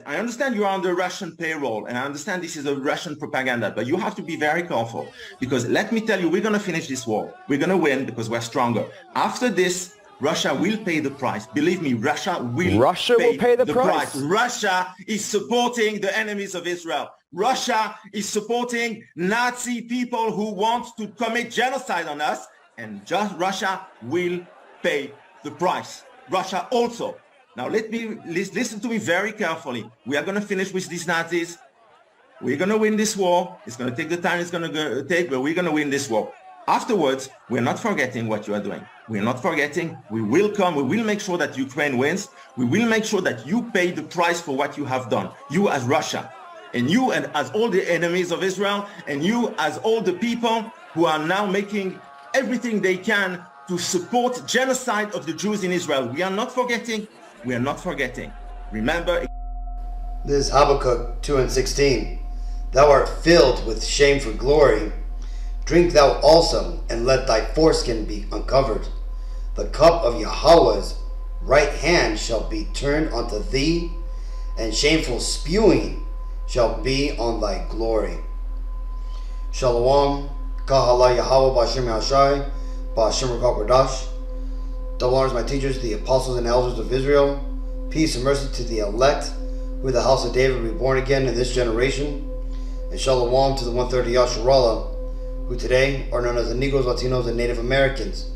I understand you are under Russian payroll, and I understand this is a Russian propaganda, but you have to be very careful, because let me tell you, we're going to finish this war. We're going to win because we're stronger. After this, Russia will pay the price. Believe me, Russia will pay the price. Russia is supporting the enemies of Israel. Russia is supporting Nazi people who want to commit genocide on us, and just Russia will pay the price. Russia also. Now listen to me very carefully. We are going to finish with these Nazis. We're going to win this war. It's going to take the time it's going to take, but we're going to win this war. Afterwards, we're not forgetting what you are doing. We're not forgetting. We will come. We will make sure that Ukraine wins. We will make sure that you pay the price for what you have done. You as Russia, and you and as all the enemies of Israel, and you as all the people who are now making everything they can to support genocide of the Jews in Israel. We are not forgetting. We are not forgetting. Remember. This is Habakkuk 2:16. Thou art filled with shame for glory. Drink thou also, and let thy foreskin be uncovered. The cup of Yahawah's right hand shall be turned unto thee, and shameful spewing shall be on thy glory. Shalom, Kahala Yahawah Ba'Shem Yahshai, Ba'Shem Qadash. Double honors my teachers, the apostles and elders of Israel. Peace and mercy to the elect, who the house of David will be born again in this generation. And shalom to the 130 Yasharallah, who today are known as the Negroes, Latinos, and Native Americans,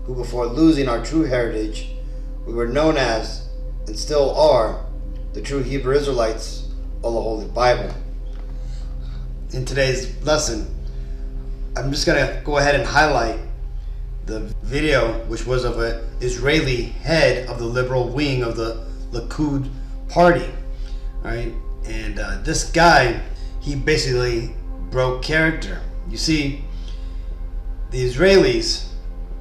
who before losing our true heritage, we were known as, and still are, the true Hebrew Israelites of the Holy Bible. In today's lesson, I'm just going to go ahead and highlight the video, which was of an Israeli head of the liberal wing of the Likud party. All right, and this guy, he basically broke character. You see, the Israelis,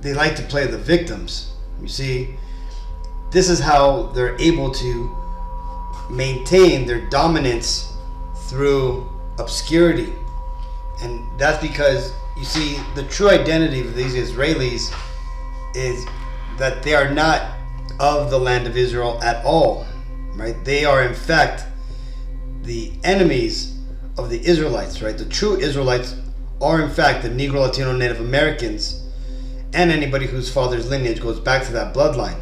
they like to play the victims. You see, this is how they're able to maintain their dominance through obscurity. And that's because, you see, the true identity of these Israelis is that they are not of the land of Israel at all, right? They are, in fact, the enemies of the Israelites, right? The true Israelites are, in fact, the Negro, Latino, Native Americans, and anybody whose father's lineage goes back to that bloodline.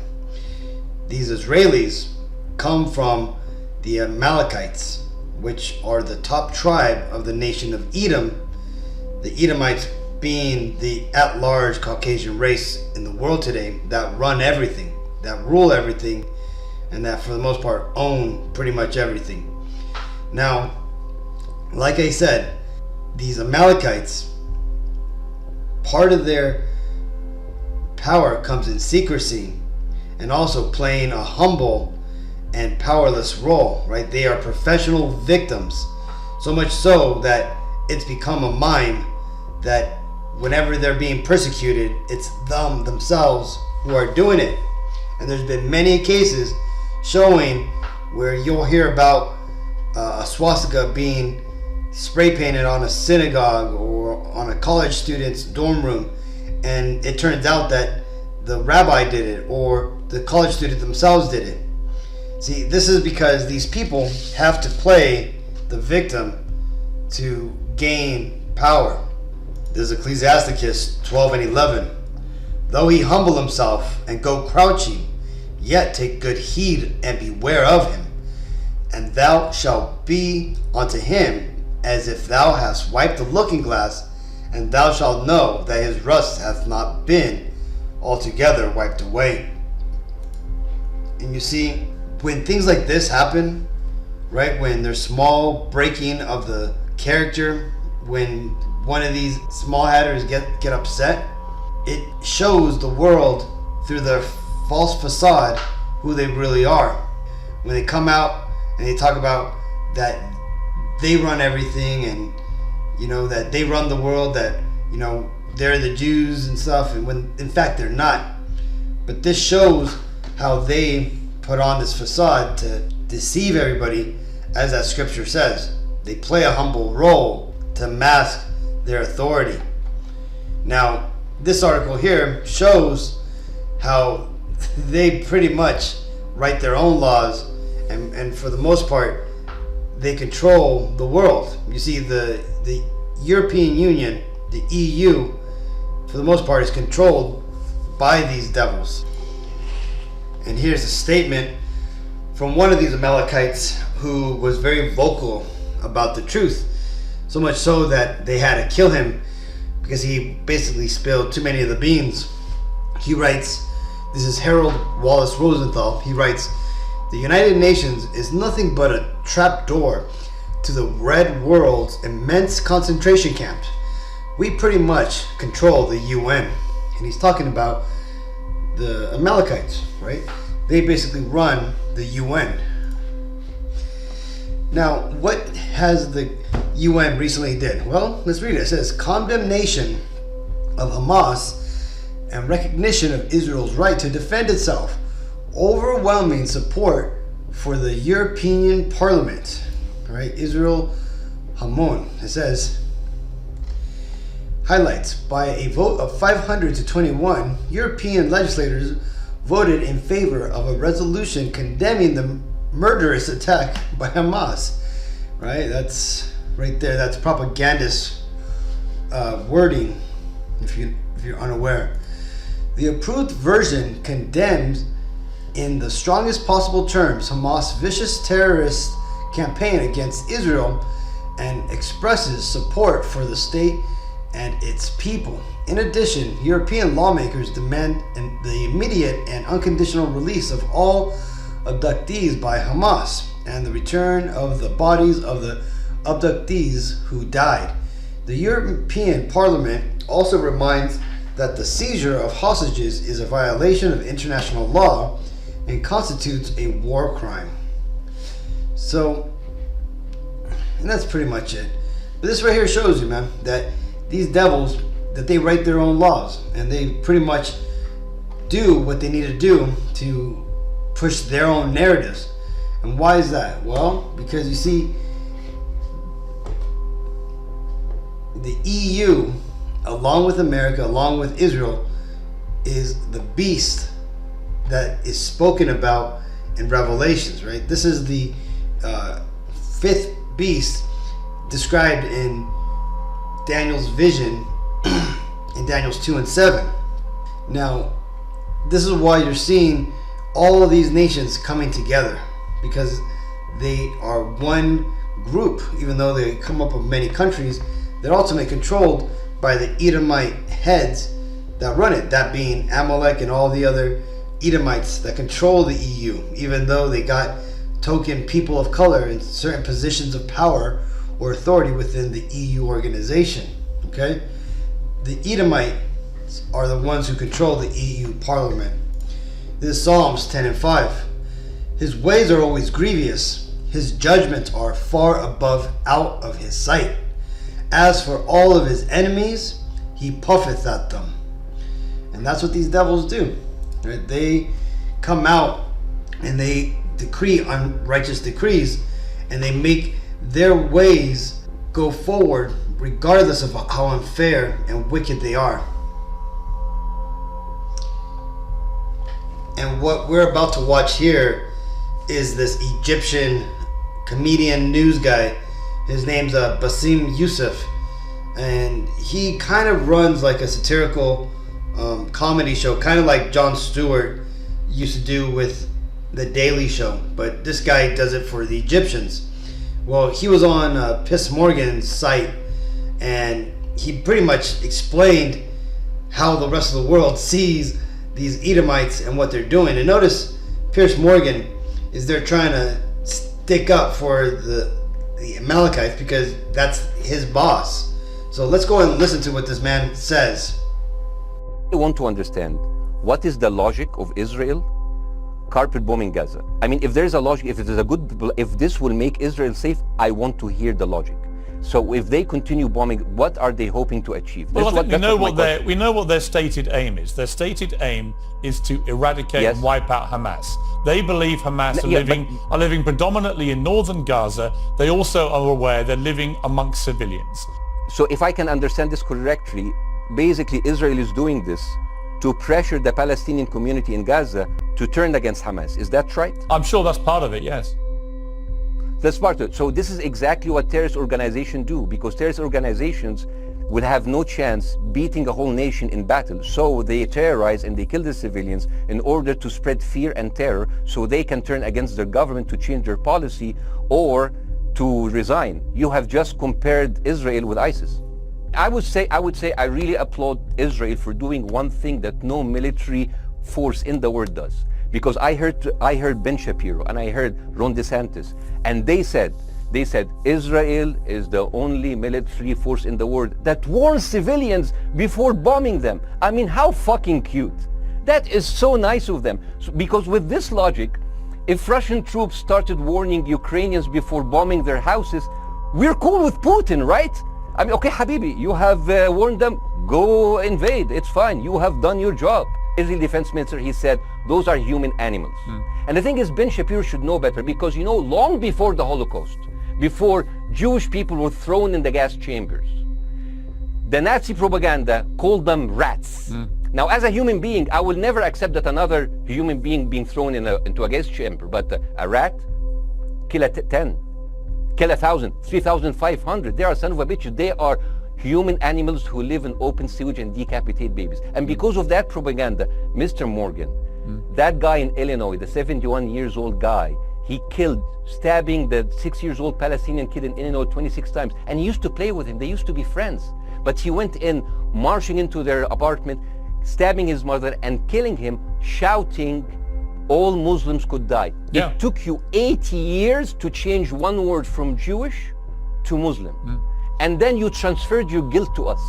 These Israelis come from the Amalekites, which are the top tribe of the nation of Edom, the Edomites being the at-large Caucasian race in the world today that run everything, that rule everything, and that for the most part own pretty much everything. Now, like I said, these Amalekites, part of their power comes in secrecy and also playing a humble and powerless role, right? They are professional victims, so much so that it's become a mime that whenever they're being persecuted, it's themselves who are doing it. And there's been many cases showing where you'll hear about a swastika being spray painted on a synagogue or on a college student's dorm room, and it turns out that the rabbi did it or the college student themselves did it. See, this is because these people have to play the victim to gain power. There's Ecclesiasticus 12:11. Though he humble himself and go crouching, yet take good heed and beware of him. And thou shalt be unto him as if thou hast wiped the looking glass, and thou shalt know that his rust hath not been altogether wiped away. And you see, when things like this happen, right, when there's small breaking of the character, when one of these small hatters get upset, it shows the world through their false facade who they really are. When they come out and they talk about that they run everything, and you know that they run the world, that you know they're the Jews and stuff, and when in fact they're not. But this shows how they put on this facade to deceive everybody, as that scripture says. They play a humble role to mask their authority. Now, this article here shows how they pretty much write their own laws, and for the most part, they control the world. You see, the European Union, the EU, for the most part, is controlled by these devils. And here's a statement from one of these Amalekites who was very vocal about the truth, so much so that they had to kill him because he basically spilled too many of the beans. He writes, this is Harold Wallace Rosenthal, he writes, "The United Nations is nothing but a trapdoor to the Red World's immense concentration camps. We pretty much control the UN." And he's talking about the Amalekites, right? They basically run the UN. Now, what has the UN recently did? Well, let's read it. It says, condemnation of Hamas and recognition of Israel's right to defend itself. Overwhelming support for the European Parliament. All right, Israel Hamon. It says, highlights, by a vote of 500 to 21, European legislators voted in favor of a resolution condemning the murderous attack by Hamas. Right, that's right there. That's propagandist wording, if you're unaware. The approved version condemns in the strongest possible terms Hamas' vicious terrorist campaign against Israel and expresses support for the state and its people. In addition, European lawmakers demand the immediate and unconditional release of all abductees by Hamas and the return of the bodies of the abductees who died. The European Parliament also reminds that the seizure of hostages is a violation of international law and constitutes a war crime. So, and that's pretty much it. But this right here shows you, man, that these devils, that they write their own laws and they pretty much do what they need to do to push their own narratives. And why is that? Well, because you see, the EU, along with America, along with Israel, is the beast that is spoken about in Revelations, right? This is the fifth beast described in Daniel's vision in Daniel's 2 and 7. Now, this is why you're seeing all of these nations coming together, because they are one group. Even though they come up with many countries, they're ultimately controlled by the Edomite heads that run it, that being Amalek and all the other Edomites that control the EU, even though they got token people of color in certain positions of power or authority within the EU organization. Okay, the Edomites are the ones who control the EU Parliament. This is Psalms 10 and 5. His ways are always grievous. His judgments are far above out of his sight. As for all of his enemies, he puffeth at them. And that's what these devils do. Right? They come out and they decree unrighteous decrees, and they make their ways go forward regardless of how unfair and wicked they are. And what we're about to watch here is this Egyptian comedian news guy. His name's Basim Youssef, and he kind of runs like a satirical comedy show, kind of like Jon Stewart used to do with The Daily Show, but this guy does it for the Egyptians. Well, he was on Piers Morgan's site, and he pretty much explained how the rest of the world sees these Edomites and what they're doing. And notice Piers Morgan is there trying to stick up for the Amalekites because that's his boss. So let's go and listen to what this man says. I want to understand what is the logic of Israel carpet bombing Gaza. I mean, if there's a logic, if it is a good, if this will make Israel safe, I want to hear the logic. So if they continue bombing, what are they hoping to achieve? Well, I think we know what their stated aim is. Their stated aim is to eradicate and wipe out Hamas. They believe Hamas are living predominantly in northern Gaza. They also are aware they're living amongst civilians. So if I can understand this correctly, basically Israel is doing this to pressure the Palestinian community in Gaza to turn against Hamas. Is that right? I'm sure that's part of it, yes. That's part of it. So this is exactly what terrorist organizations do, because terrorist organizations will have no chance beating a whole nation in battle. So they terrorize and they kill the civilians in order to spread fear and terror so they can turn against their government to change their policy or to resign. You have just compared Israel with ISIS. I would say I really applaud Israel for doing one thing that no military force in the world does. Because I heard Ben Shapiro and I heard Ron DeSantis, and they said Israel is the only military force in the world that warns civilians before bombing them. I mean, how fucking cute. That is so nice of them. Because with this logic, if Russian troops started warning Ukrainians before bombing their houses, we're cool with Putin, right? I mean, okay, Habibi, you have warned them, go invade, it's fine, you have done your job. Israeli Defense Minister, he said, those are human animals. And the thing is, Ben Shapiro should know better, because, you know, long before the Holocaust, before Jewish people were thrown in the gas chambers, the Nazi propaganda called them rats. Now, as a human being, I will never accept that another human being being thrown into a gas chamber, but a rat, kill 10, kill 1,000, 3,500. They are son of a bitch. They are human animals who live in open sewage and decapitate babies. And because of that propaganda, Mr. Morgan, that guy in Illinois, the 71 years old guy, he killed, stabbing the 6-year-old Palestinian kid in Illinois 26 times. And he used to play with him. They used to be friends. But he went in, marching into their apartment, stabbing his mother and killing him, shouting, all Muslims could die. Yeah. It took you 80 years to change one word from Jewish to Muslim. And then you transferred your guilt to us.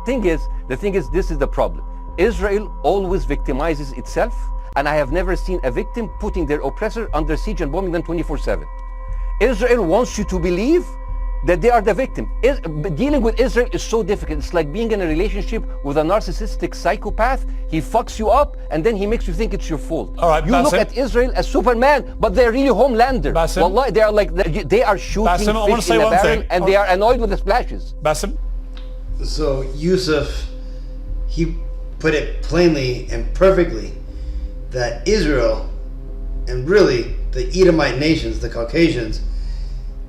The thing is, this is the problem. Israel always victimizes itself, and I have never seen a victim putting their oppressor under siege and bombing them 24/7. Israel wants you to believe that they are the victim. Dealing with Israel is so difficult. It's like being in a relationship with a narcissistic psychopath. He fucks you up and then he makes you think it's your fault. All right, you Bassem. look at Israel as Superman, but they're really Homelander. Bassem. Wallahi, they are like, they are shooting Bassem, I wanna fish say in a one barrel thing. and they are annoyed with the splashes. Bassem? So Yusuf, he put it plainly and perfectly that Israel, and really the Edomite nations, the Caucasians,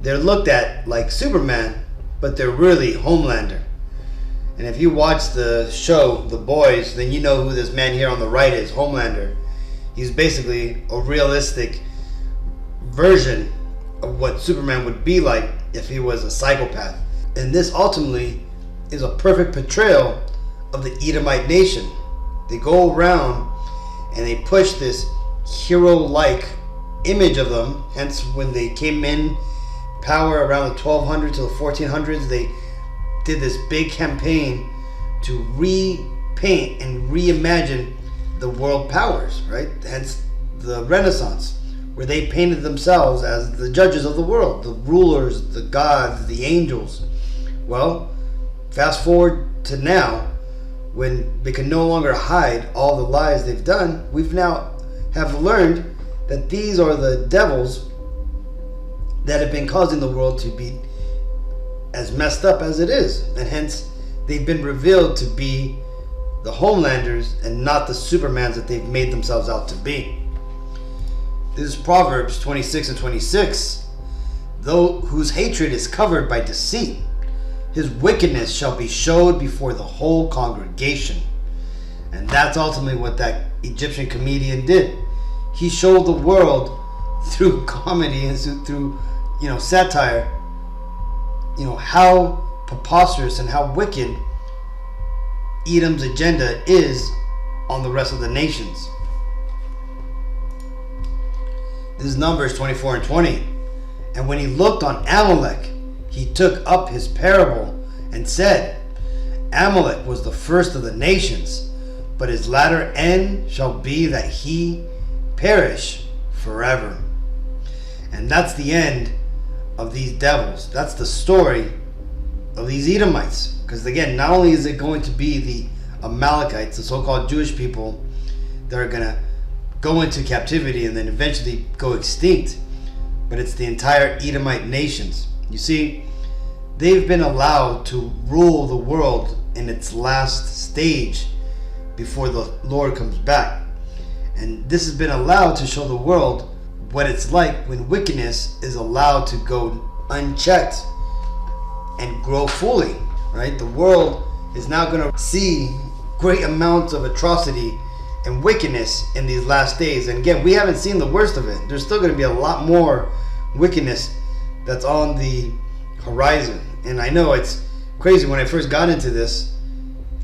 they're looked at like Superman, but they're really Homelander. And if you watch the show, The Boys, then you know who this man here on the right is, Homelander. He's basically a realistic version of what Superman would be like if he was a psychopath. And this ultimately is a perfect portrayal of the Edomite nation. They go around and they push this hero-like image of them. Hence, when they came in power around the 1200s to the 1400s, they did this big campaign to repaint and reimagine the world powers, right? Hence the Renaissance, where they painted themselves as the judges of the world, the rulers, the gods, the angels. Well, fast forward to now, when they can no longer hide all the lies they've done, we've now have learned that these are the devils that have been causing the world to be as messed up as it is. And hence, they've been revealed to be the Homelanders and not the Supermans that they've made themselves out to be. This is Proverbs 26 and 26. Though whose hatred is covered by deceit, his wickedness shall be showed before the whole congregation. And that's ultimately what that Egyptian comedian did. He showed the world through comedy and through satire, how preposterous and how wicked Edom's agenda is on the rest of the nations. This is Numbers 24 and 20. And when he looked on Amalek, he took up his parable and said, Amalek was the first of the nations, but his latter end shall be that he perish forever. And that's the end of these devils. That's the story of these Edomites. Because again, not only is it going to be the Amalekites, the so-called Jewish people, that are going to go into captivity and then eventually go extinct, but it's the entire Edomite nations. You see, they've been allowed to rule the world in its last stage before the Lord comes back. And this has been allowed to show the world what it's like when wickedness is allowed to go unchecked and grow fully, right? The world is now going to see great amounts of atrocity and wickedness in these last days. And again, we haven't seen the worst of it. There's still going to be a lot more wickedness that's on the horizon. And I know it's crazy. When I first got into this,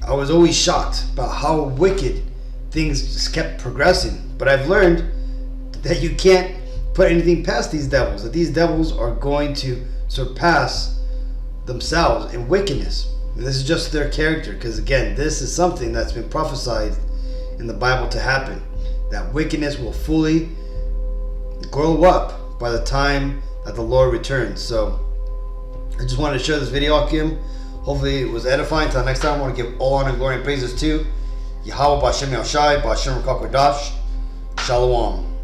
I was always shocked about how wicked things just kept progressing. But I've learned that you can't put anything past these devils, that these devils are going to surpass themselves in wickedness. And this is just their character, because again, this is something that's been prophesied in the Bible to happen, that wickedness will fully grow up by the time that the Lord returns. So I just wanted to share this video, Akim. Hopefully it was edifying. Until next time, I want to give all honor, glory, and praises to Yahawah B'Shem Yahawashi, B'Shem Qadash. Shalom.